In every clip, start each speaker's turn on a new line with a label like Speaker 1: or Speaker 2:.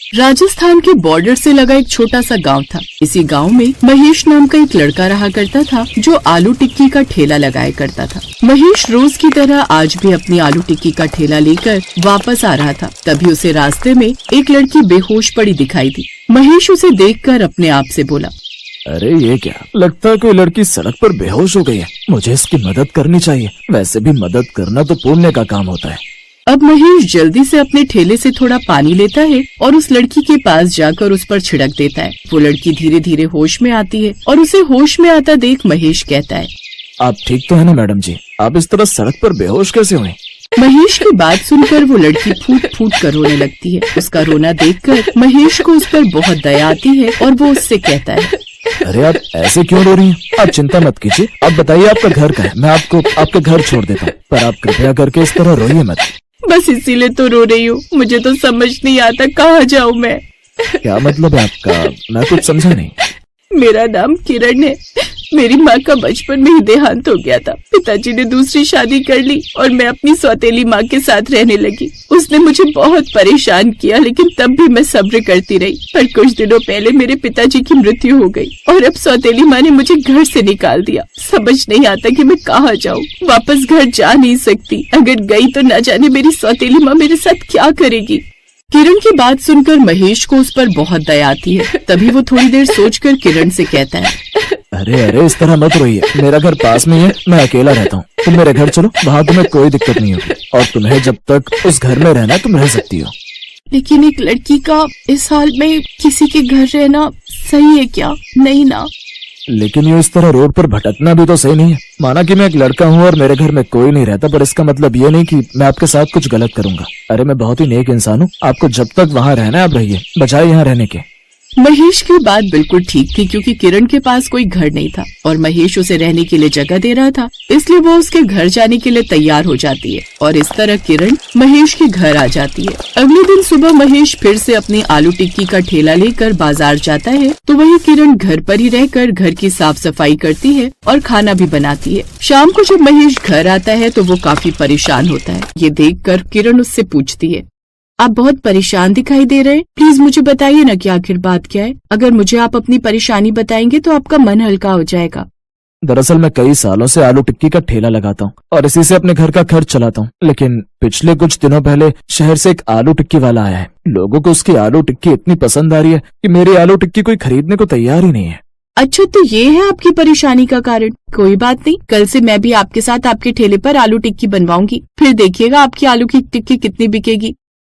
Speaker 1: राजस्थान के बॉर्डर से लगा एक छोटा सा गांव था। इसी गांव में महेश नाम का एक लड़का रहा करता था जो आलू टिक्की का ठेला लगाया करता था। महेश रोज की तरह आज भी अपनी आलू टिक्की का ठेला लेकर वापस आ रहा था। तभी उसे रास्ते में एक लड़की बेहोश पड़ी दिखाई दी। महेश उसे देखकर अपने आप से बोला,
Speaker 2: अरे ये क्या, लगता है कोई लड़की सड़क पर बेहोश हो गई है। मुझे इसकी मदद करनी चाहिए। वैसे भी मदद करना तो पुण्य का काम होता है।
Speaker 1: अब महेश जल्दी से अपने ठेले से थोड़ा पानी लेता है और उस लड़की के पास जाकर उस पर छिड़क देता है। वो लड़की धीरे धीरे होश में आती है और उसे होश में आता देख महेश कहता है,
Speaker 2: आप ठीक तो है ना मैडम जी? आप इस तरह सड़क पर बेहोश कैसे हुए?
Speaker 1: महेश की बात सुनकर वो लड़की फूट फूट कर रोने लगती है। उसका रोना देखकर महेश को उस पर बहुत दया आती है और वो उससे कहता है,
Speaker 2: अरे आप ऐसे क्यों रो रही हैं? आप चिंता मत कीजिए। आप बताइए आपका घर कहाँ है? मैं आपको आपके घर छोड़ देता हूँ, पर आप कृपया करके इस तरह रोइए मत।
Speaker 1: बस इसीलिए तो रो रही हूँ। मुझे तो समझ नहीं आता कहाँ जाऊँ मैं।
Speaker 2: क्या मतलब है आपका? मैं कुछ समझा नहीं।
Speaker 1: मेरा नाम किरण है। मेरी माँ का बचपन में ही देहांत हो गया था। पिताजी ने दूसरी शादी कर ली और मैं अपनी सौतेली माँ के साथ रहने लगी। उसने मुझे बहुत परेशान किया, लेकिन तब भी मैं सब्र करती रही। पर कुछ दिनों पहले मेरे पिताजी की मृत्यु हो गई और अब सौतेली माँ ने मुझे घर से निकाल दिया। समझ नहीं आता कि मैं कहाँ जाऊँ। वापस घर जा नहीं सकती। अगर गई तो न जाने मेरी सौतेली माँ मेरे साथ क्या करेगी। किरण की बात सुनकर महेश को उस पर बहुत दया आती है। तभी वो थोड़ी देर सोचकर किरण से कहता है,
Speaker 2: अरे इस तरह मत रोइए। मेरा घर पास में है, मैं अकेला रहता हूँ। तुम मेरे घर चलो, वहाँ तुम्हें कोई दिक्कत नहीं होगी और तुम्हें जब तक उस घर में रहना तुम रह सकती हो।
Speaker 1: लेकिन एक लड़की का इस हाल में किसी के घर रहना सही है क्या? नहीं ना।
Speaker 2: लेकिन ये इस तरह रोड पर भटकना भी तो सही नहीं है। माना कि मैं एक लड़का हूँ और मेरे घर में कोई नहीं रहता, पर इसका मतलब ये नहीं कि मैं आपके साथ कुछ गलत करूंगा। अरे मैं बहुत ही नेक इंसान हूँ। आपको जब तक वहाँ रहना है आप रहिए, बजाय यहाँ रहने के।
Speaker 1: महेश की बात बिल्कुल ठीक थी, क्योंकि किरण के पास कोई घर नहीं था और महेश उसे रहने के लिए जगह दे रहा था। इसलिए वो उसके घर जाने के लिए तैयार हो जाती है और इस तरह किरण महेश के घर आ जाती है। अगले दिन सुबह महेश फिर से अपनी आलू टिक्की का ठेला लेकर बाजार जाता है तो वही किरण घर पर ही रहकर घर की साफ सफाई करती है और खाना भी बनाती है। शाम को जब महेश घर आता है तो वो काफी परेशान होता है। ये देखकर किरण उससे पूछती है, आप बहुत परेशान दिखाई दे रहे हैं। प्लीज मुझे बताइए ना कि आखिर बात क्या है। अगर मुझे आप अपनी परेशानी बताएंगे तो आपका मन हल्का हो जाएगा।
Speaker 2: दरअसल मैं कई सालों से आलू टिक्की का ठेला लगाता हूँ और इसी से अपने घर का खर्च चलाता हूँ। लेकिन पिछले कुछ दिनों पहले शहर से एक आलू टिक्की वाला आया है। लोगों को उसकी आलू टिक्की इतनी पसंद आ रही है कि मेरी आलू टिक्की कोई खरीदने को तैयार ही नहीं है।
Speaker 1: अच्छा, तो ये है आपकी परेशानी का कारण। कोई बात नहीं, कल से मैं भी आपके साथ आपके ठेले पर आलू टिक्की बनवाऊंगी। फिर देखिएगा आपकी आलू की टिक्की कितनी बिकेगी।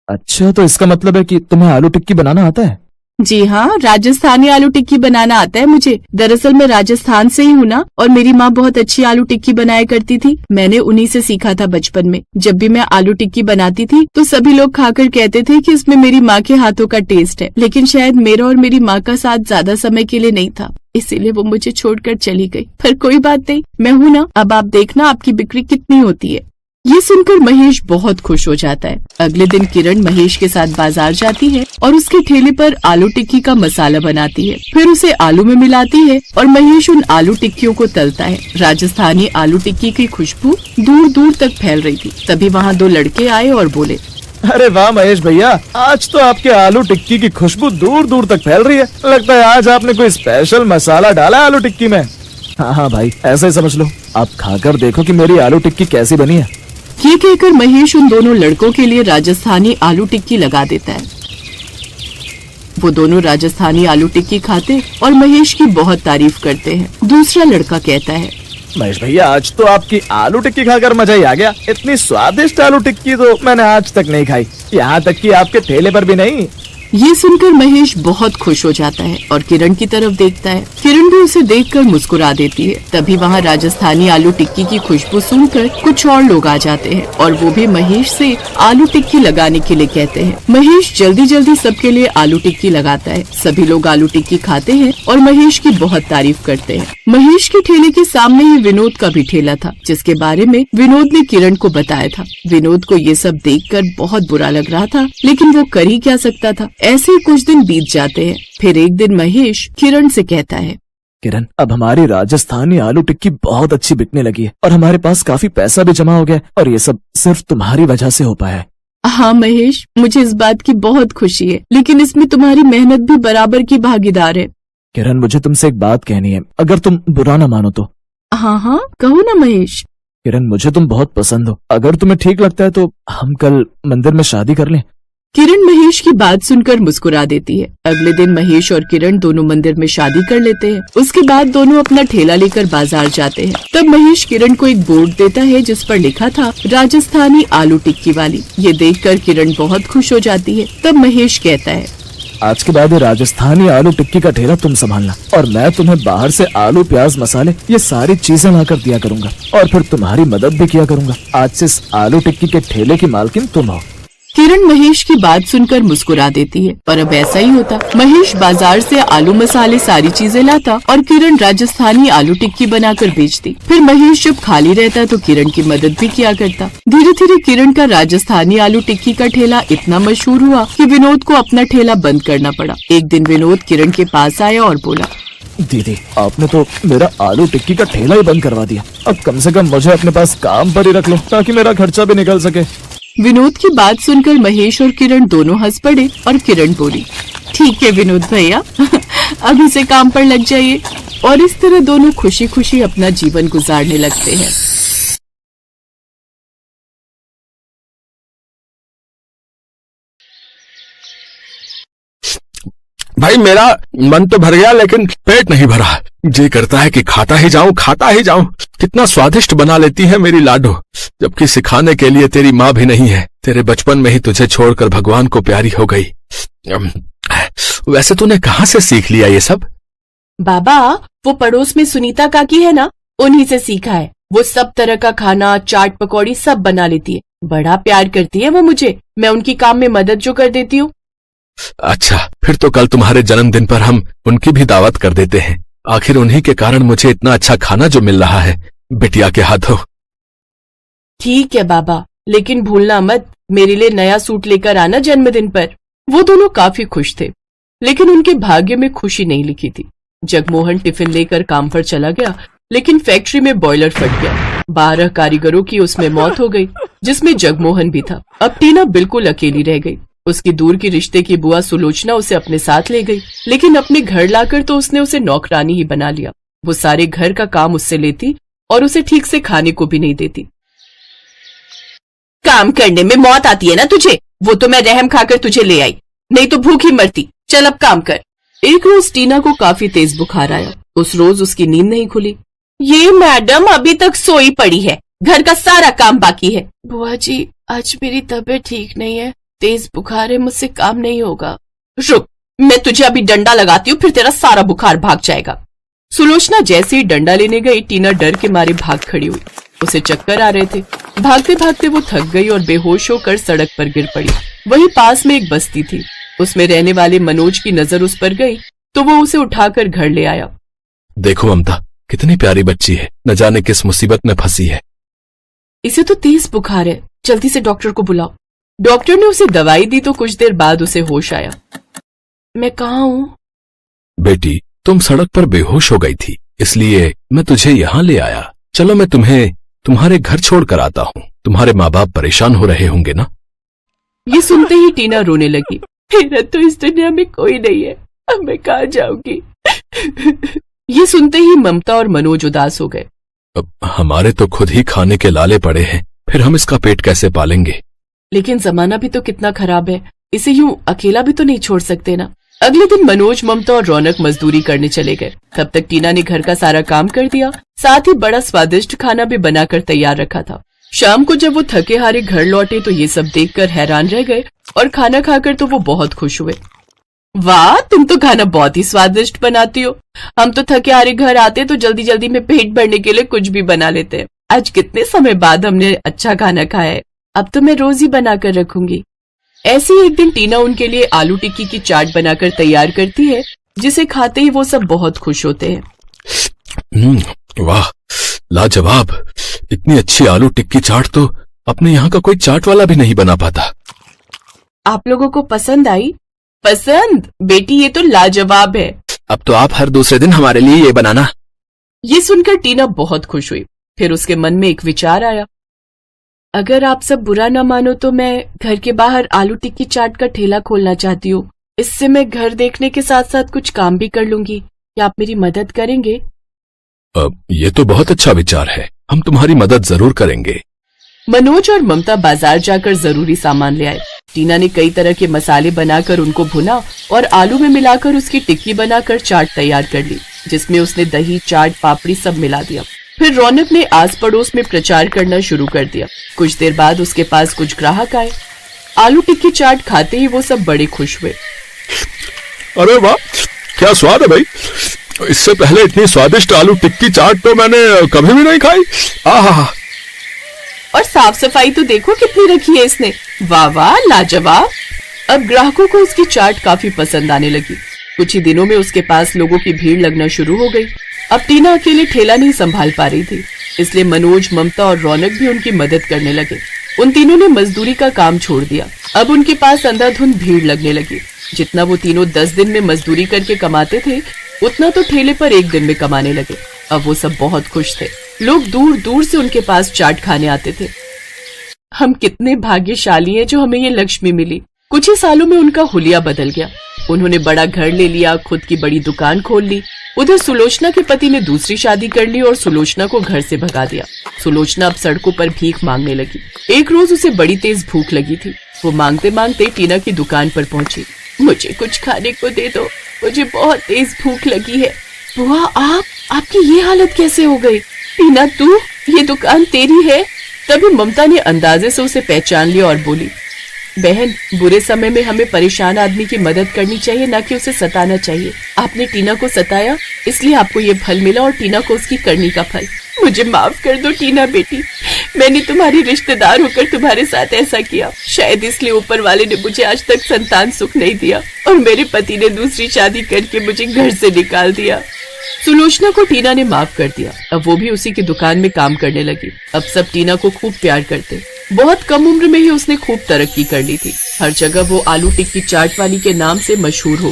Speaker 2: अच्छा, तो इसका मतलब है कि तुम्हें आलू टिक्की बनाना आता है?
Speaker 1: जी हाँ, राजस्थानी आलू टिक्की बनाना आता है मुझे। दरअसल मैं राजस्थान से ही हूँ ना, और मेरी माँ बहुत अच्छी आलू टिक्की बनाया करती थी। मैंने उन्हीं से सीखा था बचपन में। जब भी मैं आलू टिक्की बनाती थी तो सभी लोग खाकर कहते थे कि इसमें मेरी माँ के हाथों का टेस्ट है। लेकिन शायद मेरा और मेरी माँ का साथ ज्यादा समय के लिए नहीं था, इसीलिए वो मुझे छोड़कर चली गई। पर कोई बात नहीं, मैं हूँ ना। अब आप देखना आपकी बिक्री कितनी होती है। ये सुनकर महेश बहुत खुश हो जाता है। अगले दिन किरण महेश के साथ बाजार जाती है और उसके ठेले पर आलू टिक्की का मसाला बनाती है। फिर उसे आलू में मिलाती है और महेश उन आलू टिक्कियों को तलता है। राजस्थानी आलू टिक्की की खुशबू दूर दूर तक फैल रही थी। तभी वहाँ दो लड़के आए और बोले,
Speaker 2: अरे वाह महेश भैया, आज तो आपके आलू टिक्की की खुशबू दूर दूर तक फैल रही है। लगता है आज आपने कोई स्पेशल मसाला डाला आलू टिक्की में। हाँ भाई, ऐसा ही समझ लो। आप खाकर देखो कि मेरी आलू टिक्की कैसी बनी है।
Speaker 1: ये कहकर महेश उन दोनों लड़कों के लिए राजस्थानी आलू टिक्की लगा देता है। वो दोनों राजस्थानी आलू टिक्की खाते और महेश की बहुत तारीफ करते हैं। दूसरा लड़का कहता है,
Speaker 2: महेश भैया, आज तो आपकी आलू टिक्की खाकर मजा ही आ गया। इतनी स्वादिष्ट आलू टिक्की तो मैंने आज तक नहीं खाई, यहाँ तक कि आपके ठेले पर भी नहीं।
Speaker 1: ये सुनकर महेश बहुत खुश हो जाता है और किरण की तरफ देखता है। किरण भी उसे देखकर मुस्कुरा देती है। तभी वहाँ राजस्थानी आलू टिक्की की खुशबू सुनकर कुछ और लोग आ जाते हैं और वो भी महेश से आलू टिक्की लगाने के लिए कहते हैं। महेश जल्दी जल्दी सबके लिए आलू टिक्की लगाता है। सभी लोग आलू टिक्की खाते हैं और महेश की बहुत तारीफ करते हैं। महेश के ठेले के सामने ही विनोद का भी ठेला था, जिसके बारे में विनोद ने किरण को बताया था। विनोद को ये सब देखकर बहुत बुरा लग रहा था, लेकिन वो कर ही क्या सकता था। ऐसे ही कुछ दिन बीत जाते हैं। फिर एक दिन महेश किरण से कहता है,
Speaker 2: किरण, अब हमारी राजस्थानी आलू टिक्की बहुत अच्छी बिकने लगी है और हमारे पास काफी पैसा भी जमा हो गया और ये सब सिर्फ तुम्हारी वजह से हो पाया है।
Speaker 1: हाँ महेश, मुझे इस बात की बहुत खुशी है, लेकिन इसमें तुम्हारी मेहनत भी बराबर की भागीदार है।
Speaker 2: किरण, मुझे तुमसे एक बात कहनी है, अगर तुम बुरा ना मानो तो।
Speaker 1: हाँ हाँ, कहो ना महेश।
Speaker 2: किरण, मुझे तुम बहुत पसंद हो। अगर तुम्हें ठीक लगता है तो हम कल मंदिर में शादी कर लें।
Speaker 1: किरण महेश की बात सुनकर मुस्कुरा देती है। अगले दिन महेश और किरण दोनों मंदिर में शादी कर लेते हैं। उसके बाद दोनों अपना ठेला लेकर बाजार जाते हैं। तब महेश किरण को एक बोर्ड देता है जिस पर लिखा था राजस्थानी आलू टिक्की वाली। ये देखकर किरण बहुत खुश हो जाती है। तब महेश कहता है,
Speaker 2: आज के बाद ये राजस्थानी आलू टिक्की का ठेला तुम संभालना, और मैं तुम्हें बाहर से आलू, प्याज, मसाले ये सारी चीजें लाकर दिया करूंगा, और फिर तुम्हारी मदद भी किया करूंगा। आज से इस आलू टिक्की के ठेले की मालकिन तुम हो।
Speaker 1: किरण महेश की बात सुनकर मुस्कुरा देती है। और अब ऐसा ही होता। महेश बाजार से आलू, मसाले, सारी चीजें लाता और किरण राजस्थानी आलू टिक्की बनाकर बेचती। फिर महेश जब खाली रहता तो किरण की मदद भी किया करता। धीरे धीरे किरण का राजस्थानी आलू टिक्की का ठेला इतना मशहूर हुआ कि विनोद को अपना ठेला बंद करना पड़ा। एक दिन विनोद किरण के पास आया और बोला,
Speaker 2: दीदी, आपने तो मेरा आलू टिक्की का ठेला ही बंद करवा दिया। अब कम से कम मुझे अपने पास काम पर ही रख लो, ताकि मेरा खर्चा भी निकल सके।
Speaker 1: विनोद की बात सुनकर महेश और किरण दोनों हंस पड़े और किरण बोली, ठीक है विनोद भैया, अभी से काम पर लग जाइए। और इस तरह दोनों खुशी खुशी अपना जीवन गुजारने लगते हैं।
Speaker 3: भाई मेरा मन तो भर गया, लेकिन पेट नहीं भरा। जी करता है कि खाता ही जाऊं, खाता ही जाऊं। कितना स्वादिष्ट बना लेती है मेरी लाडो, जबकि सिखाने के लिए तेरी माँ भी नहीं है। तेरे बचपन में ही तुझे छोड़कर भगवान को प्यारी हो गई। वैसे तूने कहाँ से सीख लिया ये सब?
Speaker 1: बाबा, वो पड़ोस में सुनीता काकी है ना, उन्हीं से सीखा है। वो सब तरह का खाना, चाट, पकौड़ी सब बना लेती है। बड़ा प्यार करती है वो मुझे। मैं उनकी काम में मदद जो कर देती हूँ।
Speaker 3: अच्छा, फिर तो कल तुम्हारे जन्मदिन पर हम उनकी भी दावत कर देते हैं। आखिर उन्हीं के कारण मुझे इतना अच्छा खाना जो मिल रहा है बिटिया के हाथों।
Speaker 1: ठीक है बाबा, लेकिन भूलना मत मेरे लिए नया सूट लेकर आना जन्मदिन पर। वो दोनों काफी खुश थे, लेकिन उनके भाग्य में खुशी नहीं लिखी थी। जगमोहन टिफिन लेकर काम पर चला गया, लेकिन फैक्ट्री में बॉयलर फट गया। 12 कारीगरों की उसमें मौत हो गई, जिसमें जगमोहन भी था। अब टीना बिल्कुल अकेली रह गई। उसकी दूर की रिश्ते की बुआ सुलोचना उसे अपने साथ ले गई, लेकिन अपने घर लाकर तो उसने उसे नौकरानी ही बना लिया। वो सारे घर का काम उससे लेती और उसे ठीक से खाने को भी नहीं देती। काम करने में मौत आती है ना तुझे, वो तो मैं रहम खाकर तुझे ले आई, नहीं तो भूखी मरती। चल अब काम कर। एक रोज टीना को काफी तेज बुखार आया। उस रोज उसकी नींद नहीं खुली। ये मैडम अभी तक सोई पड़ी है, घर का सारा काम बाकी है। बुआ जी, आज मेरी तबीयत ठीक नहीं है, तेज बुखार है, मुझसे काम नहीं होगा। रुक, मैं तुझे अभी डंडा लगाती हूँ, फिर तेरा सारा बुखार भाग जाएगा। सुलोचना जैसे ही डंडा लेने गई, टीना डर के मारे भाग खड़ी हुई। उसे चक्कर आ रहे थे। भागते भागते वो थक गई और बेहोश होकर सड़क पर गिर पड़ी। वहीं पास में एक बस्ती थी, उसमें रहने वाले मनोज की नजर उस पर गई तो वो उसे उठाकर घर ले आया।
Speaker 3: देखो ममता, कितनी प्यारी बच्ची है, न जाने किस मुसीबत में फंसी है।
Speaker 1: इसे तो तेज बुखार है, जल्दी से डॉक्टर को बुलाओ। डॉक्टर ने उसे दवाई दी तो कुछ देर बाद उसे होश आया। मैं कहाँ हूँ?
Speaker 3: बेटी, तुम सड़क पर बेहोश हो गई थी, इसलिए मैं तुझे यहाँ ले आया। चलो मैं तुम्हें तुम्हारे घर छोड़ कर आता हूँ। तुम्हारे माँ बाप परेशान हो रहे होंगे ना?
Speaker 1: ये सुनते ही टीना रोने लगी। मेरा तो इस दुनिया में कोई नहीं है, अब मैं कहाँ जाऊंगी? ये सुनते ही ममता और मनोज उदास हो गए।
Speaker 3: अब हमारे तो खुद ही खाने के लाले पड़े हैं, फिर हम इसका पेट कैसे पालेंगे?
Speaker 1: लेकिन जमाना भी तो कितना खराब है, इसे यूं अकेला भी तो नहीं छोड़ सकते ना। अगले दिन मनोज, ममता और रौनक मजदूरी करने चले गए। तब तक टीना ने घर का सारा काम कर दिया, साथ ही बड़ा स्वादिष्ट खाना भी बनाकर तैयार रखा था। शाम को जब वो थके हारे घर लौटे तो ये सब देखकर हैरान रह गए और खाना खाकर तो वो बहुत खुश हुए। वाह, तुम तो खाना बहुत ही स्वादिष्ट बनाती हो। हम तो थके हारे घर आते तो जल्दी जल्दी में पेट भरने के लिए कुछ भी बना लेते हैं। आज कितने समय बाद हमने अच्छा खाना खाया है, अब तो मैं रोज ही बनाकर रखूंगी। ऐसे ही एक दिन टीना उनके लिए आलू टिक्की की चाट बनाकर तैयार करती है, जिसे खाते ही वो सब बहुत खुश होते हैं।
Speaker 3: वाह, लाजवाब! इतनी अच्छी आलू टिक्की चाट तो अपने यहाँ का कोई चाट वाला भी नहीं बना पाता।
Speaker 1: आप लोगों को पसंद आई? पसंद? बेटी, ये तो लाजवाब है।
Speaker 3: अब तो आप हर दूसरे दिन हमारे लिए ये बनाना।
Speaker 1: ये सुनकर टीना बहुत खुश हुई। फिर उसके मन में एक विचार आया। अगर आप सब बुरा न मानो तो मैं घर के बाहर आलू टिक्की चाट का ठेला खोलना चाहती हूँ। इससे मैं घर देखने के साथ साथ कुछ काम भी कर लूंगी। क्या आप मेरी मदद करेंगे?
Speaker 3: ये तो बहुत अच्छा विचार है, हम तुम्हारी मदद जरूर करेंगे।
Speaker 1: मनोज और ममता बाजार जाकर जरूरी सामान ले आए। टीना ने कई तरह के मसाले बनाकर उनको भुना और आलू में मिलाकर उसकी टिक्की बनाकर चाट तैयार कर ली, जिसमें उसने दही, चाट, पापड़ी सब मिला दिया। फिर रौनक ने आस पड़ोस में प्रचार करना शुरू कर दिया। कुछ देर बाद उसके पास कुछ ग्राहक आए। आलू टिक्की चाट खाते ही वो सब बड़े खुश हुए।
Speaker 3: अरे वाह, क्या स्वाद है भाई! इससे पहले इतनी स्वादिष्ट आलू टिक्की चाट तो मैंने कभी भी नहीं खाई। आहा!
Speaker 1: और साफ सफाई तो देखो कितनी रखी है इसने। वाह वाह, लाजवाब। अब ग्राहकों को उसकी चाट काफी पसंद आने लगी। कुछ ही दिनों में उसके पास लोगों की भीड़ लगना शुरू हो गई। अब टीना अकेले ठेला नहीं संभाल पा रही थी, इसलिए मनोज, ममता और रौनक भी उनकी मदद करने लगे। उन तीनों ने मजदूरी का काम छोड़ दिया। अब उनके पास अंधाधुंध भीड़ लगने लगी। जितना वो तीनों 10 दिन में मजदूरी करके कमाते थे, उतना तो ठेले पर एक दिन में कमाने लगे। अब वो सब बहुत खुश थे। लोग दूर दूर से उनके पास चाट खाने आते थे। हम कितने भाग्यशाली हैं जो हमें ये लक्ष्मी मिली। कुछ ही सालों में उनका हुलिया बदल गया। उन्होंने बड़ा घर ले लिया, खुद की बड़ी दुकान खोल ली। उधर सुलोचना के पति ने दूसरी शादी कर ली और सुलोचना को घर से भगा दिया। सुलोचना अब सड़कों पर भीख मांगने लगी। एक रोज उसे बड़ी तेज भूख लगी थी। वो मांगते मांगते टीना की दुकान पर पहुंची। मुझे कुछ खाने को दे दो, मुझे बहुत तेज भूख लगी है। बुआ, आपकी ये हालत कैसे हो गई? टीना, तू, ये दुकान तेरी है? तभी ममता ने अंदाजे से उसे पहचान लिया और बोली, बहन, बुरे समय में हमें परेशान आदमी की मदद करनी चाहिए, न कि उसे सताना चाहिए। आपने टीना को सताया, इसलिए आपको ये फल मिला और टीना को उसकी करनी का फल। मुझे माफ कर दो टीना बेटी, मैंने तुम्हारी रिश्तेदार होकर तुम्हारे साथ ऐसा किया। शायद इसलिए ऊपर वाले ने मुझे आज तक संतान सुख नहीं दिया और मेरे पति ने दूसरी शादी करके मुझे घर से निकाल दिया। सुलोचना को टीना ने माफ कर दिया। अब वो भी उसी की दुकान में काम करने लगी। अब सब टीना को खूब प्यार करते। बहुत कम उम्र में ही उसने खूब तरक्की कर ली थी। हर जगह वो आलू टिक्की चाट वाली के नाम से मशहूर हो